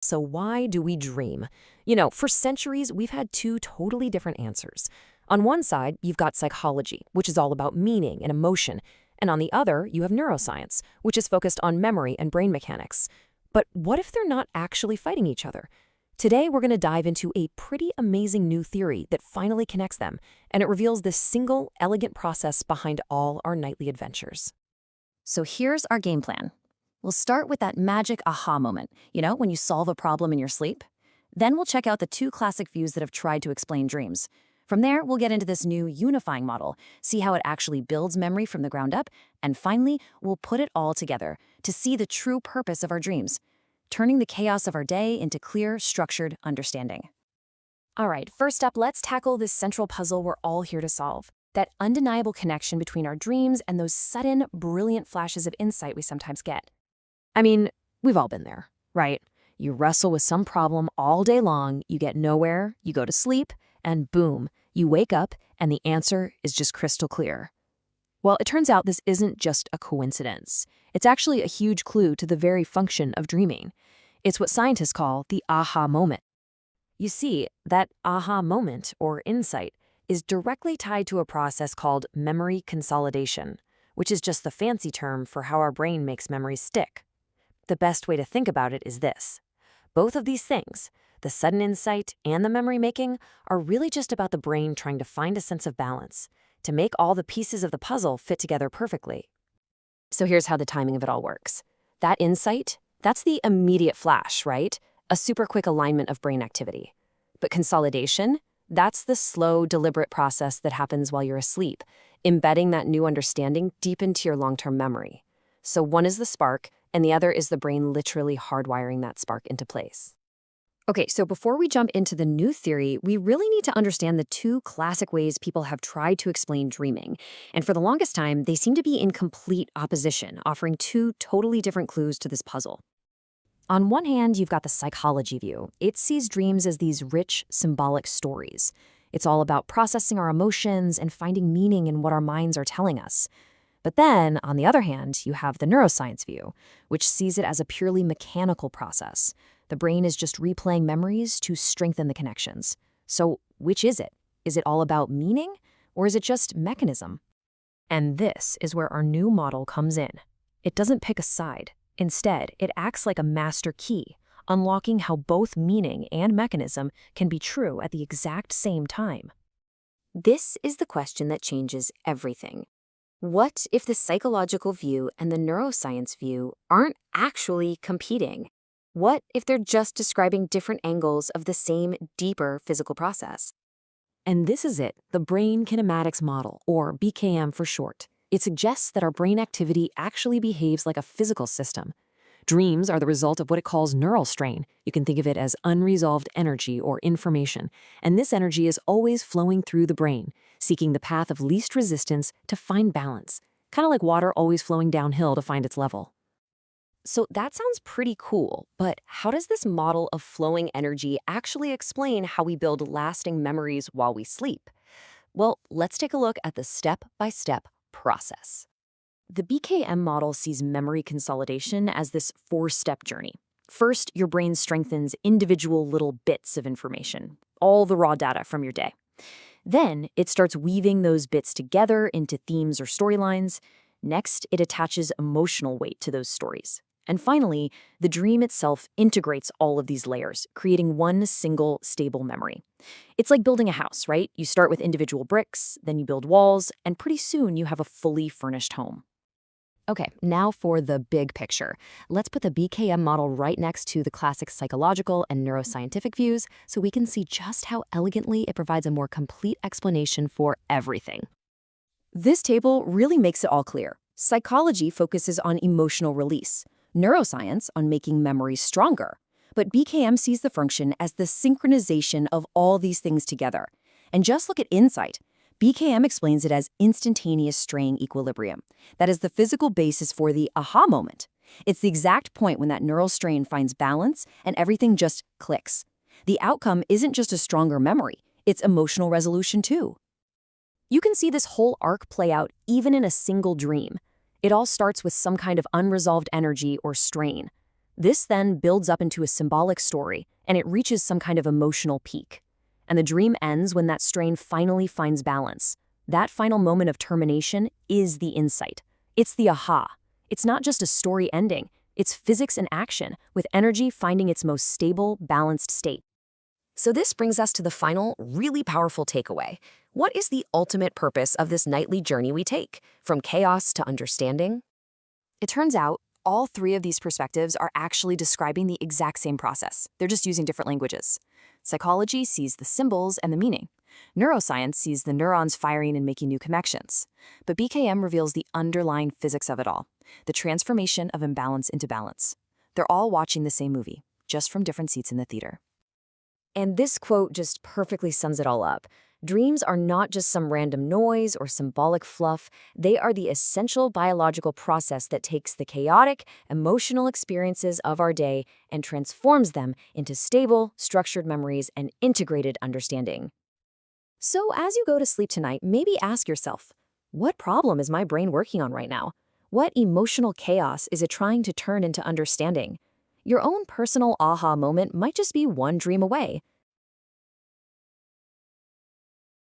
So why do we dream? For centuries, we've had two totally different answers. On one side, you've got psychology, which is all about meaning and emotion. And on the other, you have neuroscience, which is focused on memory and brain mechanics. But what if they're not actually fighting each other? Today, we're going to dive into a pretty amazing new theory that finally connects them, and it reveals this single, elegant process behind all our nightly adventures. So here's our game plan. We'll start with that magic aha moment, when you solve a problem in your sleep. Then we'll check out the two classic views that have tried to explain dreams. From there, we'll get into this new unifying model, see how it actually builds memory from the ground up, and finally, we'll put it all together to see the true purpose of our dreams, turning the chaos of our day into clear, structured understanding. All right, first up, let's tackle this central puzzle we're all here to solve. That undeniable connection between our dreams and those sudden, brilliant flashes of insight we sometimes get. I mean, we've all been there, right? You wrestle with some problem all day long, you get nowhere, you go to sleep, and boom, you wake up and the answer is just crystal clear. Well, it turns out this isn't just a coincidence. It's actually a huge clue to the very function of dreaming. It's what scientists call the aha moment. You see, that aha moment, or insight, is directly tied to a process called memory consolidation, which is just the fancy term for how our brain makes memories stick. The best way to think about it is this. Both of these things, the sudden insight and the memory making, are really just about the brain trying to find a sense of balance, to make all the pieces of the puzzle fit together perfectly. So here's how the timing of it all works. That insight, that's the immediate flash, right? A super quick alignment of brain activity. But consolidation, that's the slow, deliberate process that happens while you're asleep, embedding that new understanding deep into your long-term memory. So one is the spark, and the other is the brain literally hardwiring that spark into place. Okay, so before we jump into the new theory, we really need to understand the two classic ways people have tried to explain dreaming. And for the longest time, they seem to be in complete opposition, offering two totally different clues to this puzzle. On one hand, you've got the psychology view. It sees dreams as these rich, symbolic stories. It's all about processing our emotions and finding meaning in what our minds are telling us. But then, on the other hand, you have the neuroscience view, which sees it as a purely mechanical process. The brain is just replaying memories to strengthen the connections. So which is it? Is it all about meaning, or is it just mechanism? And this is where our new model comes in. It doesn't pick a side. Instead, it acts like a master key, unlocking how both meaning and mechanism can be true at the exact same time. This is the question that changes everything. What if the psychological view and the neuroscience view aren't actually competing? What if they're just describing different angles of the same, deeper physical process? And this is it, the Brain Kinematics Model, or BKM for short. It suggests that our brain activity actually behaves like a physical system. Dreams are the result of what it calls neural strain. You can think of it as unresolved energy or information, and this energy is always flowing through the brain, seeking the path of least resistance to find balance, kind of like water always flowing downhill to find its level. So that sounds pretty cool, but how does this model of flowing energy actually explain how we build lasting memories while we sleep? Well, let's take a look at the step-by-step process. The BKM model sees memory consolidation as this four-step journey. First, your brain strengthens individual little bits of information, all the raw data from your day. Then, it starts weaving those bits together into themes or storylines. Next, it attaches emotional weight to those stories. And finally, the dream itself integrates all of these layers, creating one single, stable memory. It's like building a house, right? You start with individual bricks, then you build walls, and pretty soon you have a fully furnished home. Okay, now for the big picture. Let's put the BKM model right next to the classic psychological and neuroscientific views so we can see just how elegantly it provides a more complete explanation for everything. This table really makes it all clear. Psychology focuses on emotional release, neuroscience on making memories stronger, but BKM sees the function as the synchronization of all these things together. And just look at insight. BKM explains it as instantaneous straying equilibrium. That is the physical basis for the aha moment. It's the exact point when that neural strain finds balance and everything just clicks. The outcome isn't just a stronger memory, it's emotional resolution too. You can see this whole arc play out even in a single dream. It all starts with some kind of unresolved energy or strain. This then builds up into a symbolic story, and it reaches some kind of emotional peak. And the dream ends when that strain finally finds balance. That final moment of termination is the insight. It's the aha. It's not just a story ending. It's physics in action, with energy finding its most stable, balanced state. So this brings us to the final, really powerful takeaway. What is the ultimate purpose of this nightly journey we take, from chaos to understanding? It turns out, all three of these perspectives are actually describing the exact same process. They're just using different languages. Psychology sees the symbols and the meaning. Neuroscience sees the neurons firing and making new connections. But BKM reveals the underlying physics of it all, the transformation of imbalance into balance. They're all watching the same movie, just from different seats in the theater. And this quote just perfectly sums it all up. Dreams are not just some random noise or symbolic fluff. They are the essential biological process that takes the chaotic, emotional experiences of our day and transforms them into stable, structured memories and integrated understanding. So as you go to sleep tonight, maybe ask yourself, what problem is my brain working on right now? What emotional chaos is it trying to turn into understanding? Your own personal aha moment might just be one dream away.